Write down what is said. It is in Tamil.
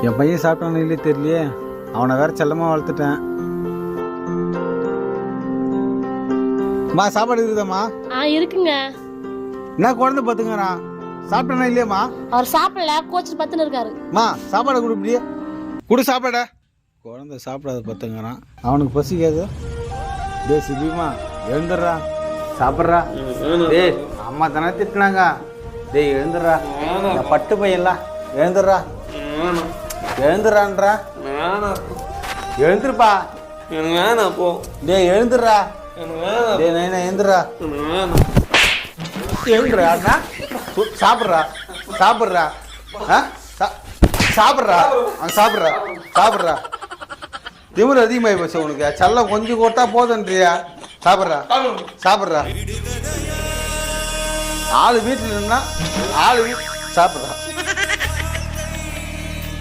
என் பையன் சாப்பிட்டானு இல்லையே தெரியலையே. அவனை வேற செல்லமாக வளர்த்துட்டேன். மா சாப்பாடு இருக்குதாம்மா? இருக்குங்க. என்ன குழந்தை பார்த்துங்கிறான், சாப்பிட்டானா இல்லையாம்மா? அவர் சாப்பிடல, கோச்சு பத்துன்னு இருக்காரு. மா சாப்பாடை கொடு, இப்படியே கொடு சாப்பாட. குழந்தை சாப்பிடாத பார்த்துங்கிறான், அவனுக்கு பசிக்காது. டே சிபிமா எழுந்துடுறா, சாப்பிட்றா. டே அம்மா தானே திட்டினாங்க. டே எழுந்துடுறா, பட்டு பையன்லாம் எழுந்துடுறா, எழுந்துடுறான்றா. எழுந்துருப்பா. போ. டே எழுந்துடுறா. டே நைனா எழுந்துடுறா. எழுந்துடுறா. சாப்பிட்றா சாப்பிட்றா. சாப்பிட்றா அங்கே சாப்பிட்றா சாப்பிட்றா. திமிரு அதிகமாகி போச்சு உனக்கு. செல்லம் கொஞ்சம் கொட்டா போதுன்றியா? சாப்பிட்றா சாப்பிட்றா. ஆளு வீட்டில் இருந்தா ஆளு சாப்பிட்றா.